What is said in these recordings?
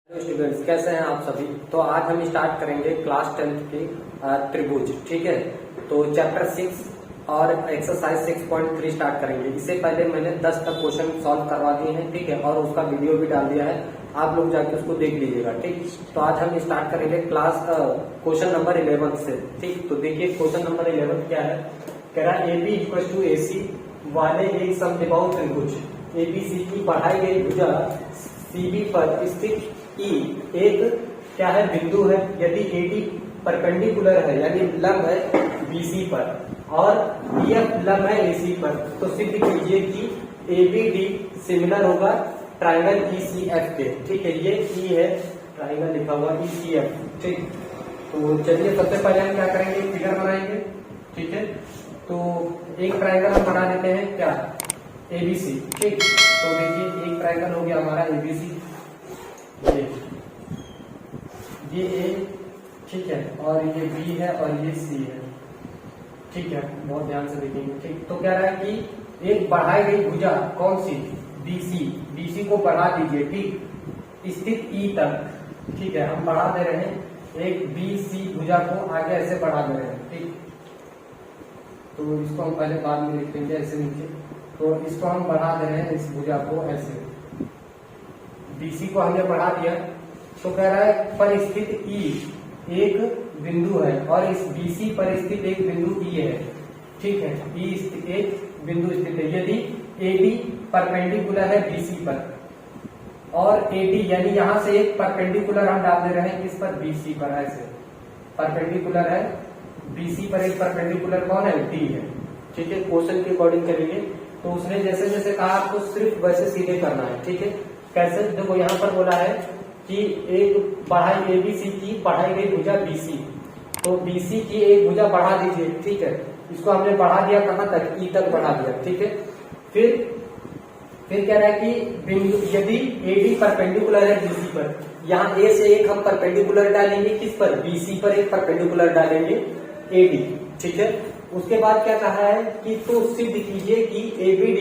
Hello students, कैसे हैं आप सभी। तो आज हम स्टार्ट करेंगे क्लास 10th की त्रिभुज। ठीक है, तो चैप्टर 6 और एक्सरसाइज 6.3 स्टार्ट करेंगे। इससे पहले मैंने 10 तक क्वेश्चन सॉल्व करवा दिए हैं, ठीक है, और उसका वीडियो भी डाल दिया है, आप लोग जाके उसको देख लीजिएगा। ठीक, तो आज हम स्टार्ट करेंगे क्लास क्वेश्चन नंबर 11 से। ठीक, तो देखिए क्वेश्चन नंबर 11 क्या है। कह रहा है AB इक्वल टू AC वाले एक समद्विबाहु त्रिभुज ABC की बढ़ाई गई भुजा CB पर स्थित E एक क्या है बिंदु है। यदि AD परपेंडिकुलर है यानी लंब है BC पर और EF लंब है AC पर, तो सिद्ध कीजिए कि ABD सिमिलर होगा ट्राइंगल ECF के। ठीक है, ये E है, ट्राइंगल लिखा हुआ ECF। ठीक, तो चलिए सबसे पहले हम क्या करेंगे, फिगर बनाएंगे। ठीक है, तो एक ट्राइंगल हम बना देते हैं क्या, ABC। ठीक, तो देखिए एक ट्राइंगल हो गया हमारा ABC, ये A, ठीक है, और ये B है और ये C है। ठीक है, बहुत ध्यान से देखेंगे। ठीक, तो कह रहा है कि एक बढ़ाई गई भुजा कौन सी, BC को बढ़ा दीजिए। ठीक, स्थित E तक। ठीक है, हम बढ़ा दे रहे हैं एक BC भुजा को आगे ऐसे बढ़ा दे रहे हैं। ठीक, तो इसको हम पहले बाद में लिख देंगे ऐसे नीचे। तो इसको हम बढ़ा दे रहे हैं, इस भुजा को ऐसे, BC को हमने बढ़ा दिया। तो कह रहा है पर स्थित E एक बिंदु है और इस BC पर स्थित एक बिंदु E है। ठीक है, E एक बिंदु स्थित है यदि AD परपेंडिकुलर है BC पर और AD यानी यहां से एक परपेंडिकुलर हम डाल दे रहे हैं किस पर, BC पर। ऐसे परपेंडिकुलर है BC पर, एक परपेंडिकुलर कौन है, D है। ठीक है, क्वेश्चन के अकॉर्डिंग करेंगे। तो उसने जैसे जैसे कहा आपको सिर्फ वैसे सीधे करना है। ठीक है, कैसे, देखो यहाँ पर बोला है कि एक बढ़ाई ABC की बढ़ाई गई भुजा BC, तो BC की एक भुजा बढ़ा दीजिए। ठीक है, इसको हमने बढ़ा दिया कहां तक, E तक बढ़ा दिया। ठीक है, फिर कह रहा है कि बिंदु यदि AD परपेंडिकुलर है BC पर, यहाँ A से एक हम परपेंडिकुलर डालेंगे किस पर, BC पर एक परपेंडिकुलर डालेंगे AD। ठीक है, उसके बाद क्या कहा है कि तो सिद्ध कीजिए कि ABD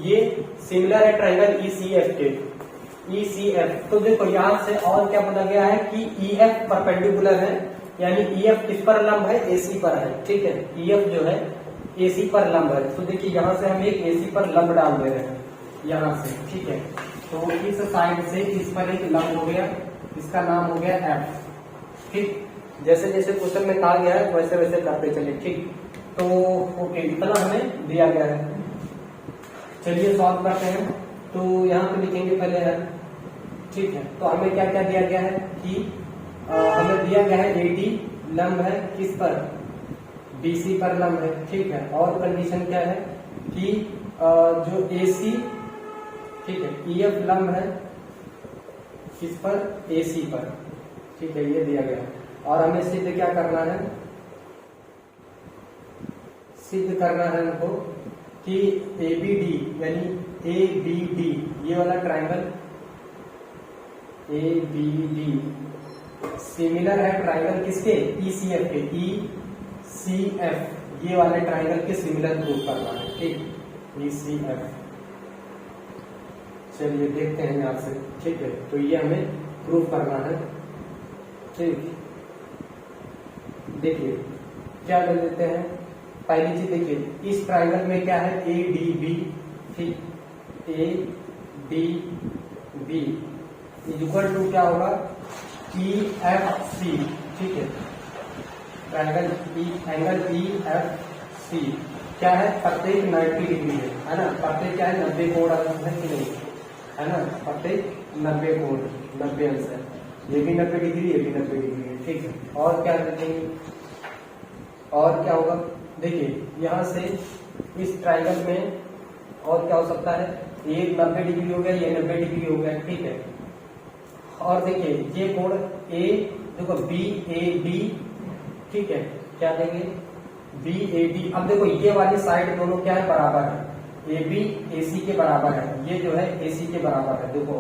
ये सिमिलर है ट्राइंगल ECF के। ECF, तो देखो यहां से और क्या बोला गया है कि EF परपेंडिकुलर है यानी EF किस पर लंब है, AC पर है। ठीक है, EF जो है AC पर लंब है। तो देखिए यहां से हम एक AC पर लंब डाल दे रहे हैं यहां से। ठीक है, तो इस साइड से इस पर एक लंब हो गया, इसका नाम हो गया F। ठीक, जैसे जैसे क्वेश्चन में कहा गया है वैसे वैसे करते चले। ठीक, तो ओके, इतना हमें दिया गया है। चलिए सॉल्व करते हैं। तो यहाँ पे लिखेंगे पहले है। ठीक है, तो हमें क्या क्या दिया गया है कि हमें दिया गया है AD लंब है किस पर, BC पर लंब है। ठीक है, और कंडीशन क्या है कि जो AC, ठीक है, EF लंब है किस पर, AC पर। ठीक है, ये दिया गया है और हमें सिद्ध क्या करना है, सिद्ध करना है हमको कि ABD यानी ABD ये वाला ट्राइंगल ABD सिमिलर है ट्राइंगल किसके, ECF के। ECF ये वाले ट्राइंगल के सिमिलर प्रूफ करना है। ठीक, ECF, चलिए देखते हैं यहां से। ठीक है, तो ये हमें प्रूफ करना है। ठीक, देखिए क्या कर देते हैं, पहली चीज देखिए इस ट्राइंगल में क्या है, ADB। ठीक, ADB इक्वल टू क्या होगा, EFC। ठीक है, ट्राइंगल एंगल EFC क्या है, प्रत्येक 90 डिग्री है ना, प्रत्येक क्या है 90 कोण है कि नहीं, है ना, प्रत्येक 90 कोण 90 अंश है। ये भी 90 डिग्री, ये भी 90 डिग्री है। ठीक है, और क्या देखेंगे, और क्या होगा, देखिए यहां से इस ट्राइंगल में और क्या हो सकता है, ये 90 डिग्री हो गया, ये 90 डिग्री हो गया। ठीक है, और देखिए ये कोण A, देखो BAD। ठीक है, क्या देंगे BAD। अब देखो ये वाली साइड दोनों क्या है, बराबर है, AB AC के बराबर है, ये जो है AC के बराबर है। देखो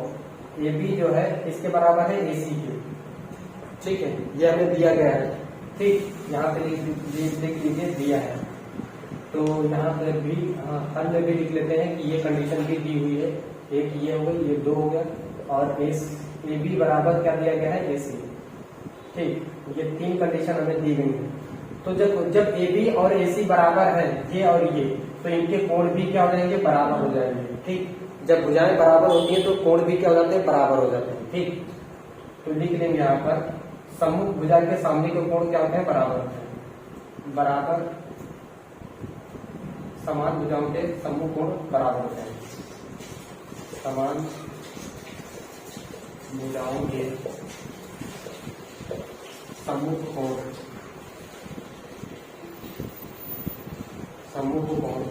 AB जो है इसके बराबर है AC के। ठीक है, ये हमें दिया गया है। ठीक, यहाँ पे लिख लीजिए दिया है। तो यहाँ पे भी हल में भी लिख लेते हैं कि ये कंडीशन भी दी हुई है एक ये हो गई, ये 2 हो गया, और ए बी बराबर क्या दिया गया है, ए सी। ठीक, ये 3 कंडीशन हमें दी गई है। तो जब ए बी और ए सी बराबर है, ये और ये, तो इनके कोण भी क्या हो जाएंगे, बराबर हो जाएंगे। ठीक, जब भुजाएं बराबर होती है तो कोण भी क्या हो जाते हैं, बराबर हो जाते हैं। ठीक, तो लिख लेंगे यहाँ पर सम्मुख भुजा के सामने के कोण क्या होते हैं, बराबर होते हैं। बराबर समान भुजाओं के सम्मुख कोण बराबर होते हैं। समान भुजाओं के सम्मुख कोण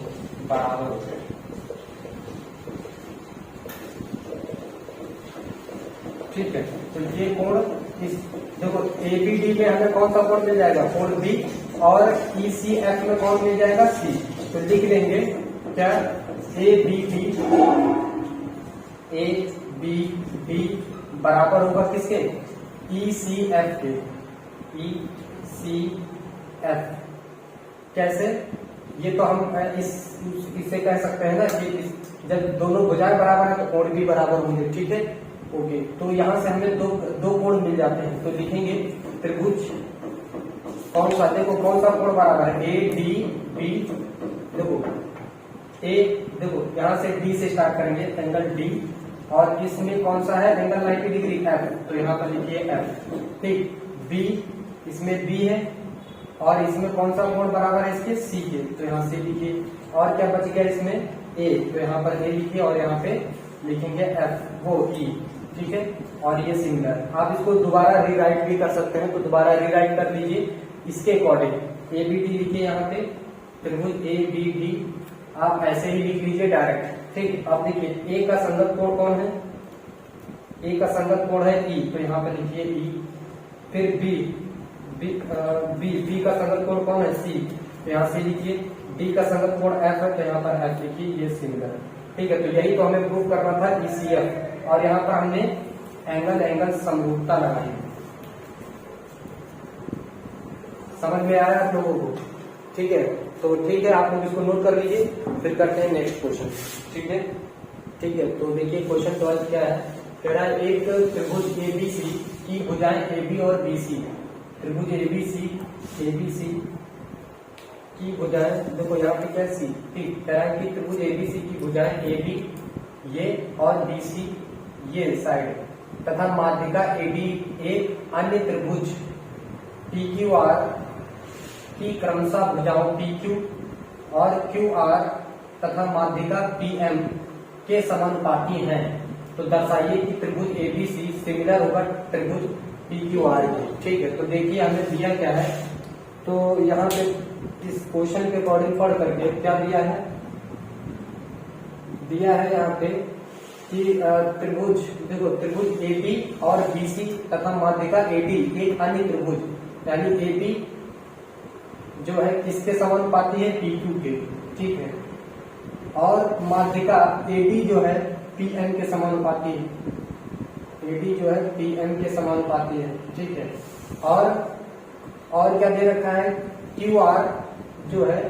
बराबर होते हैं। ठीक है, तो ये कोण इस देखो ए बी डी में हमें कौन सा कोण मिल जाएगा, कोण बी, और ई सी एफ में कौन मिल जाएगा, सी। तो लिख लेंगे क्या, ए बी डी बराबर होगा किसके, ई सी एफ के। ई सी एफ कैसे, ये तो हम इससे कह सकते हैं ना कि जब दोनों भुजाएं बराबर है तो कोण भी बराबर होंगे। ठीक है, ओके। तो यहाँ से हमें दो कोण मिल जाते हैं। तो लिखेंगे त्रिभुज कौन सा, देखो कौन सा कोण बराबर है, ए डी बी। देखो यहाँ से डी से स्टार्ट करेंगे, एंगल डी, और इसमें कौन सा है, एंगल 90 डिग्री एफ। तो यहाँ पर लिखिए एफ। ठीक, बी, इसमें बी है, और इसमें कौन सा कोण बराबर है, इसके सी के। तो यहाँ से लिखिए, और क्या बच गया इसमें, ए। तो यहाँ पर ए लिखिए, और यहाँ पे लिखेंगे एफ, वो ई। ठीक है, और ये सिंगुलर। आप इसको दोबारा रीराइट भी कर सकते हैं, तो दोबारा रीराइट कर लीजिए इसके अकॉर्डिंग। ए बी डी लिखिए यहाँ पे, त्रिभुज ए बी डी आप ऐसे ही लिख लीजिए डायरेक्ट। ठीक, अब देखिए ए का संगत कोण कौन है, ए का संगत कोण है ई। तो यहाँ पर लिखिए ई। फिर बी का संगत कोण कौन है, सी। तो यहाँ से लिखिए, डी का संगत कोण एफ है, तो यहाँ पर एफ लिखिए, ये सिंगुलर। ठीक है, तो यही तो हमें प्रूव करना था, ईसीएफ। और यहाँ पर हमने एंगल समरूपता लगाई। समझ में आया आप लोगों को? ठीक है, तो ठीक है, आप लोग इसको नोट कर लीजिए, फिर करते हैं नेक्स्ट क्वेश्चन। ठीक है, तो देखिए क्वेश्चन 12 क्या है, कह रहा है एक त्रिभुज एबीसी की भुजाएं एबी और बीसी। त्रिभुज एबीसी की भुजाएं, देखो यहाँ पे क्या सी। ठीक, कह रहा है कि त्रिभुज एबीसी की भुजाएं एबी ये और बीसी ये साइड तथा माध्यिका एडी एक अन्य त्रिभुज पीक्यूआर की क्रमशः भुजाओं पीक्यू और क्यूआर तथा माध्यिका पीएम के समानुपाती हैं। तो दर्शाइए कि त्रिभुज एबीसी सिमिलर होगा त्रिभुज पीक्यूआर के। ठीक है, तो देखिए हमें दिया क्या है, तो यहाँ पे इस क्वेश्चन के अकॉर्डिंग पढ़ करके क्या दिया है, यहाँ पे कि त्रिभुज, देखो त्रिभुज एबी और बीसी तथा माध्यिका एडी एक अन्य त्रिभुज, यानी एबी जो है किसके समानुपाती है, पीक्यू के। ठीक है, और माध्यिका एडी जो है पीएम के समानुपाती है, एडी जो है पीएम के समानुपाती है। ठीक है, और क्या दे रखा है, क्यूआर जो है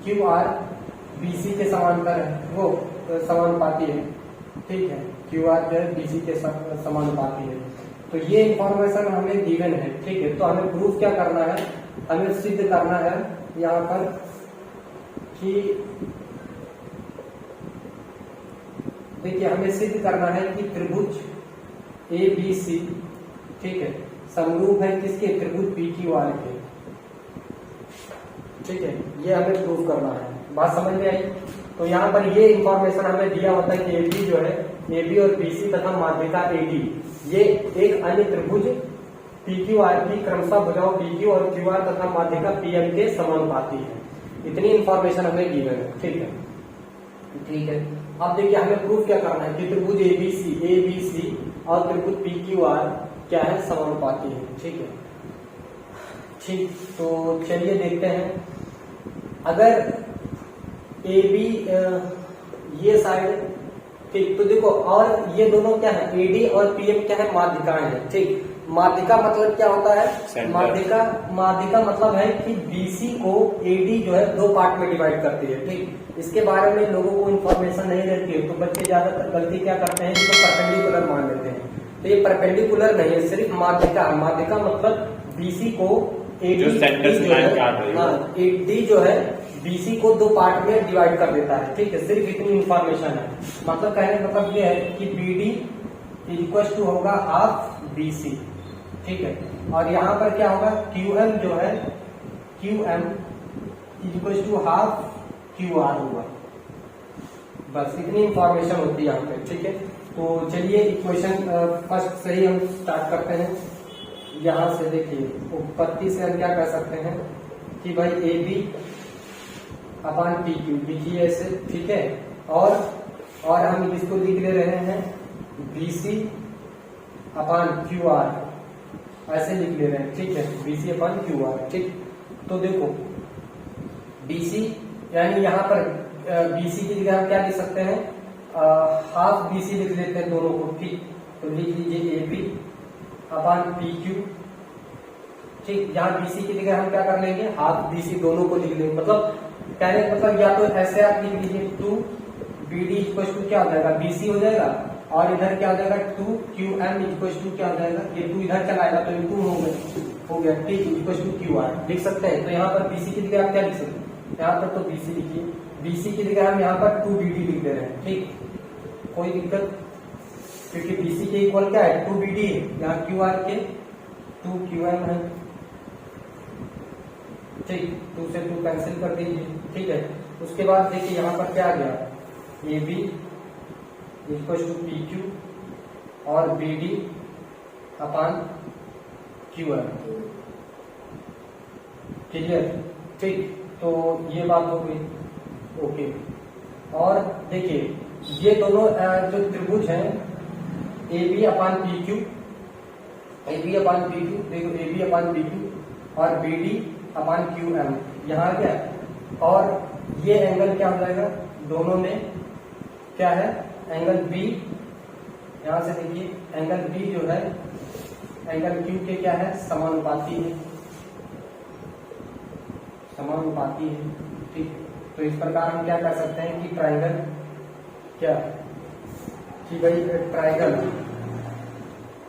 क्यूआर बीसी के समांतर है, वो समानुपाती है। ठीक है, क्यूआर जो है बीसी के समानुपाती है। तो ये इंफॉर्मेशन हमें गिवन है। ठीक है, तो हमें प्रूफ क्या करना है, हमें सिद्ध करना है यहाँ पर कि देखिए हमें सिद्ध करना है कि त्रिभुज ए बी सी, ठीक है, समरूप है किसके, त्रिभुज पी क्यू आर के। ठीक है, ये हमें प्रूव करना है। बात समझ में आई? तो यहाँ पर ये इंफॉर्मेशन हमें दिया होता है कि एबी जो है, एबी और बीसी तथा माध्यिका एडी ये एक अन्य त्रिभुज पीक्यूआर की क्रमशः भुजाओं पीक्यू और क्यूआर तथा माध्यिका पीएम के समानुपाती है। इतनी इंफॉर्मेशन हमें गिवन है। ठीक है, अब देखिए हमें प्रूफ क्या करना है कि त्रिभुज एबीसी और त्रिभुज पीक्यूआर क्या है, समानुपाती है। ठीक, तो चलिए देखते हैं। अगर ए बी ये साइड, ठीक। तो देखो, और ये दोनों क्या है, एडी और पीएम क्या है, माध्यिकाएं हैं। ठीक, माध्यिका मतलब क्या होता है, माध्यिका मतलब है कि बीसी को एडी जो है 2 पार्ट में डिवाइड करती है। ठीक, इसके बारे में लोगों को इन्फॉर्मेशन नहीं रहती है, तो बच्चे ज्यादातर गलती क्या करते हैं, इसको परपेंडिकुलर मान लेते हैं। तो ये परपेंडिकुलर नहीं है, सिर्फ माध्यिका। माध्यिका मतलब बीसी को एडी जो है बीसी को 2 पार्ट में डिवाइड कर देता है। ठीक है, सिर्फ इतनी इंफॉर्मेशन है। मतलब कहने का मतलब ये है कि बीडी इक्वल टू होगा हाफ बीसी। ठीक है, और यहाँ पर क्या होगा, क्यूएम जो है, QM equal to half QR होगा। बस इतनी इंफॉर्मेशन होती है यहाँ पे। ठीक है, तो चलिए इक्वेशन फर्स्ट से ही हम स्टार्ट करते हैं। यहाँ से देखिए, उत्पत्ति से हम क्या कर सकते हैं कि भाई A B upon P Q लिखिए ऐसे। ठीक है, और हम इसको लिख ले रहे हैं B C upon Q R, ऐसे लिख ले रहे हैं। ठीक है, बीसी अपॉन क्यू आर। ठीक, तो देखो बीसी यानी यहाँ पर बीसी की जगह हम क्या लिख सकते हैं, हाफ बीसी लिख लेते हैं दोनों को। ठीक, तो लिख लीजिए A B upon P Q. ठीक, यहाँ बीसी की जगह हम क्या कर लेंगे, हाफ बीसी दोनों को लिख लेंगे। मतलब कहने का मतलब या तो ऐसे आप लिख लीजिए 2 बीडी इक्वल टू क्या हो जाएगा, बीसी हो जाएगा, और इधर क्या हो जाएगा 2 क्यू एम इक्वल टू क्या हो जाएगा, ये 2 इधर चलाएगा तो इनटू हो गया। ठीक, इक्वल टू क्यू आर लिख सकते हैं। तो यहाँ पर बीसी की जगह आप क्या लिख सकते हैं, यहाँ पर तो बीसी लिखिए, बीसी की जगह हम यहाँ पर 2 बीडी लिख दे रहे हैं। ठीक, कोई दिक्कत, क्योंकि बीसी के इक्वल क्या है 2 बीडी है, यहाँ क्यू आर के 2 क्यू एम है। ठीक, 2 से 2 कैंसिल कर दीजिए। ठीक है, उसके बाद देखिए यहाँ पर क्या आ गया, A B equal to P Q और B D upon Q M. Clear? ठीक, तो ये बात हो गई। ओके, और देखिए ये दोनों जो त्रिभुज हैं A B upon P Q, A B upon P Q, देखो A B upon P Q और B D upon Q M, यहाँ क्या, और ये एंगल क्या हो जाएगा, दोनों में क्या है, एंगल बी, यहां से देखिए एंगल बी जो है एंगल क्यू के क्या है, समानुपाती है, समानुपाती है। ठीक, तो इस प्रकार हम क्या कर सकते हैं कि ट्राइंगल क्या, कि भाई ट्राइंगल,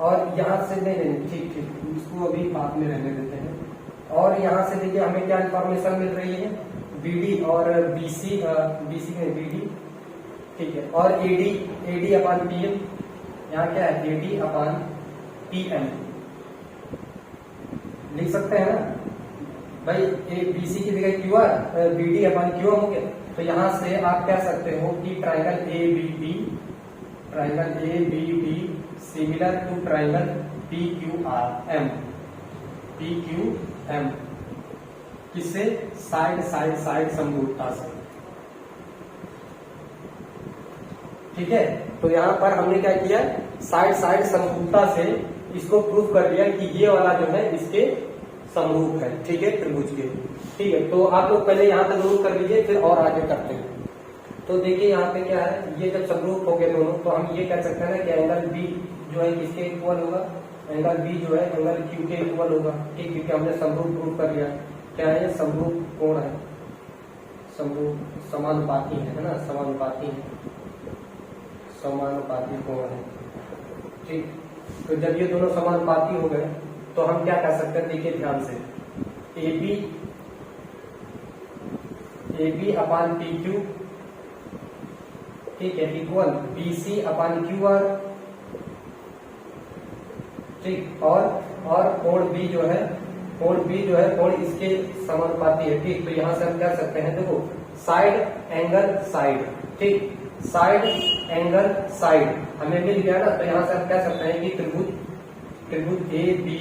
और यहां से नहीं, ठीक ठीक, इसको अभी बाद में रहने देते हैं। और यहाँ से देखिए हमें क्या इंफॉर्मेशन मिल रही है, बीडी और बीसी, बीसी में बीडी। ठीक है, और एडी अपॉन पीएम, यहाँ क्या है एडी अपॉन पीएम लिख सकते हैं ना भाई, ए बीसी की जगह Q R, BD upon Q M हो गया। तो यहाँ से आप कह सकते हो कि triangle A B D similar to triangle P Q R M, P Q M, किससे, साइड समरूपता से। ठीक है, तो यहाँ पर हमने क्या किया, साइड समरूपता से इसको प्रूफ कर दिया कि ये वाला जो है इसके समरूप है। ठीक है, त्रिभुज के। ठीक है, तो आप लोग पहले यहाँ तक नोट कर लीजिए, फिर और आगे करते हैं। तो देखिए यहाँ पे क्या है, ये जब समरूप हो गए दोनों, तो हम ये कह सकते हैं ना कि एंगल बी जो है किसके इक्वल होगा, एंगल बी जो है एंगल क्यू के इक्वल होगा। ठीक, क्योंकि हमने समरूप प्रूफ कर लिया। क्या है, समरूप कोण है, समरूप समानुपाती है ना, समानुपाती कोण है। ठीक, तो जब ये दोनों समानुपाती हो गए तो हम क्या कर सकते हैं, देखिए ध्यान से, A B upon P Q, ठीक है, equal B C upon Q R. ठीक, और कोण बी जो है कोण इसके समानुपाती है। ठीक, तो यहां से हम क्या सकते हैं, देखो साइड एंगल साइड। ठीक, साइड एंगल साइड हमें मिल गया ना, तो यहां से हम कह सकते हैं कि त्रिभुज A B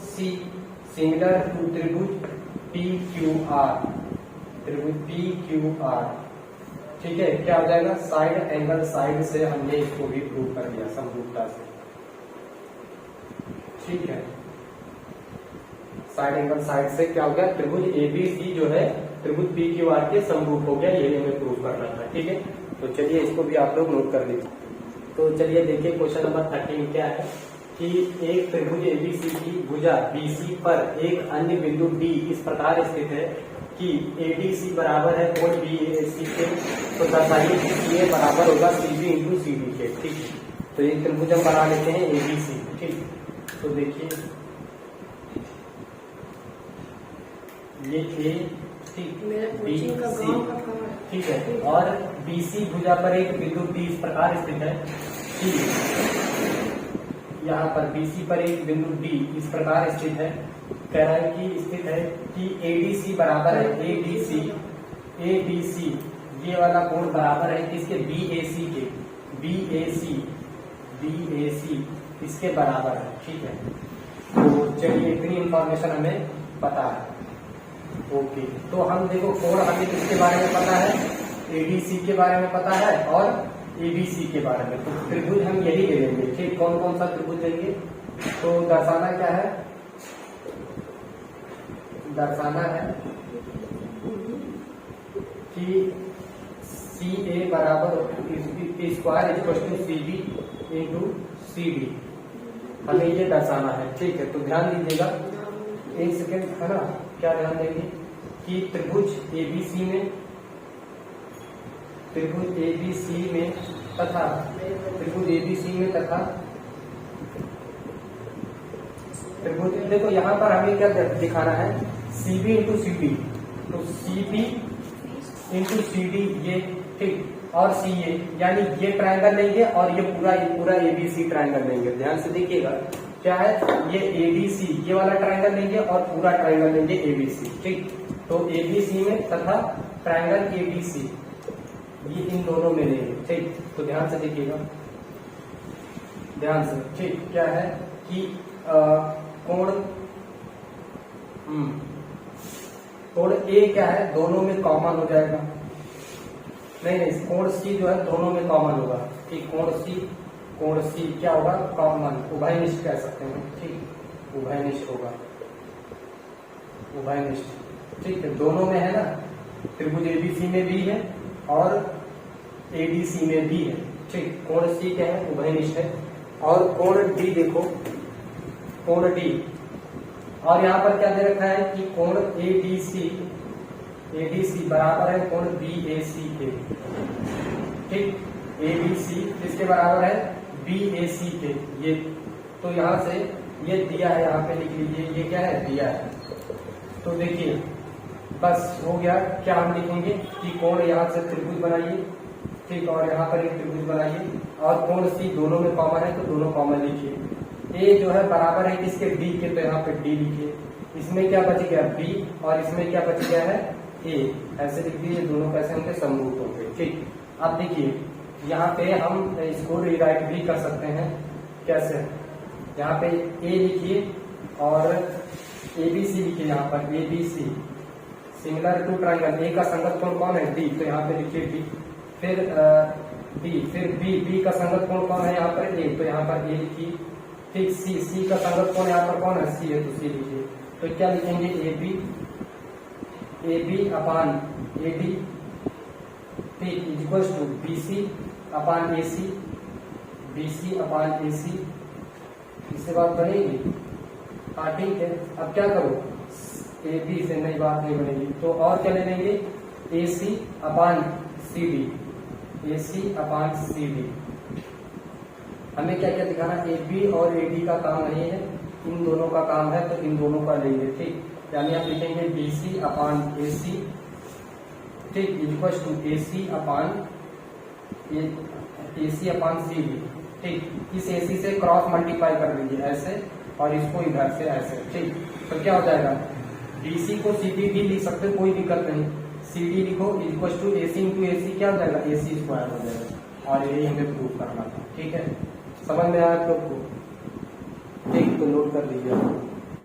C similar to त्रिभुज पी क्यू आर, ठीक है, क्या हो जाएगा, साइड एंगल साइड से हमने इसको भी प्रूव कर दिया समरूपता से। ठीक है, साइड एंगल साइड से क्या हो गया, त्रिभुज एबीसी जो है त्रिभुज पी क्यू आर के समरूप हो गया, यही हमें प्रूव करना था। ठीक है, तो चलिए इसको भी आप लोग नोट कर लीजिए। तो चलिए देखिए क्वेश्चन नंबर 13 क्या है कि एक त्रिभुज एबीसी की भुजा बीसी पर एक अन्य बिंदु डी इस प्रकार स्थित है कि एडीसी बराबर है कोण बीएसी के, तो दर्शाइए कि सीए बराबर होगा सीबी इंटू सीडी के। ठीक, तो एक त्रिभुज हम बना लेते हैं एबीसी। ठीक, तो देखिए ये ए, ठीक, ठीक है, और बीसी भुजा पर एक बिंदु डी इस प्रकार स्थित है कि यहाँ पर बीसी पर एक बिंदु डी इस प्रकार स्थित है, कह रहा है कि स्थित है कि एडीसी बराबर है एडीसी ये वाला कोण बराबर है किसके, बीएसी के, बीएसी इसके बराबर है। ठीक है, तो चलिए इतनी इंफॉर्मेशन हमें पता है। ओके, तो हम देखो कोण हमें किसके बारे में पता है, एडीसी के बारे में पता है और एबीसी के बारे में। तो त्रिभुज हम यही ले लेंगे। ठीक, कौन कौन सा त्रिभुज लेंगे, तो दर्शाना क्या है, दर्शाना है कि सी ए बराबर square equal to C B into C D, हमें ये दर्शाना है। ठीक है, तो ध्यान दीजिएगा, एक सेकेंड, है ना, क्या ध्यान देंगे कि त्रिभुज एबीसी में तथा त्रिभुज देखो यहाँ पर हमें क्या दिखाना है, सीबी इंटू सीडी, तो सीबी इंटू सीडी ये, ठीक, और सी ए, यानी ये ट्रायंगल लेंगे और ये पूरा एबीसी ट्रायंगल लेंगे। ध्यान से देखिएगा क्या है, ये एडीसी ये वाला ट्रायंगल लेंगे और पूरा ट्रायंगल लेंगे एबीसी। ठीक, तो एबीसी में तथा ट्रायंगल एबीसी ये इन दोनों में लेंगे। ठीक, तो ध्यान से देखिएगा, ध्यान से। ठीक, क्या है कि कोण ए क्या है, दोनों में कॉमन हो जाएगा, नहीं कोण सी जो है दोनों में कॉमन होगा। ठीक, कोण सी क्या होगा, कॉमन, उभयनिष्ठ कह सकते हैं। ठीक, उभयनिष्ठ होगा, उभयनिष्ठ। ठीक है, दोनों में है ना, त्रिभुज एबीसी में भी है और एडीसी में भी है। ठीक, कोण सी क्या है, उभयनिष्ठ है। और कोण डी देखो, कोण डी, और यहाँ पर क्या दे रखा है कि कोण एडीसी बराबर है कोण बीएसी के। ठीक, एडीसी किसके बराबर है, बीएसी के। ये तो यहाँ से ये दिया है, यहाँ पे लिख लीजिए, ये क्या है, दिया है। तो देखिए बस हो गया, क्या हम लिखेंगे कि कोण यहाँ से त्रिभुज बनाइए। ठीक, और यहाँ पर एक त्रिभुज बनाइए और कोण सी दोनों में कॉमन है, तो दोनों कॉमन लिखिए। ए जो है बराबर है किसके, डी के, तो यहाँ पे डी लिखिए। इसमें क्या बच गया, बी, और इसमें क्या बच गया है, ए। ऐसे लिख दीजिए, दोनों कैसे होंगे, समरूप होंगे। ठीक, अब देखिए यहाँ पे हम इसको रिराइट भी कर सकते हैं। कैसे, यहाँ पे ए लिखिए और एबीसी लिखिए, यहाँ पर एबीसी सिमिलर टू ट्राइंगल, ए का संगत कोण कौन है, डी, तो यहाँ पे लिखिए डी। फिर डी, फिर बी का संगत कोण कौन है, यहाँ पर ए, तो यहाँ पर ए लिखिए। ठीक, सी का संगत कोण यहाँ पर कौन है, सी है, तो सी लिखिए। तो क्या लिखेंगे, A B upon A D, ठीक, equal to BC upon A C, BC upon A C. इससे बात बनेगी, हाँ ठीक है। अब क्या करो, ए बी से नई बात नहीं बनेगी, तो और क्या ले लेंगे, ए सी अपान सी डी, ए सी अपान सी डी। हमें क्या क्या दिखाना, ए बी और ए डी का काम नहीं है, इन दोनों का काम है, तो इन दोनों का लेंगे। ठीक, यानी आप लिखेंगे B C upon A C, ठीक, equal to A C upon C D. ठीक, इस ए सी से क्रॉस मल्टीप्लाई कर लीजिए ऐसे, और इसको इधर से ऐसे। ठीक, तो क्या हो जाएगा, डीसी को सीडी भी लिख सकते हो, कोई दिक्कत नहीं। सीडी लिखो equal to AC into AC, क्या हो जाएगा, एसी स्क्वायर हो जाएगा। और यही हमें प्रूव करना था। ठीक है, समझ में आया आप लोग को। ठीक, तो नोट कर लीजिए।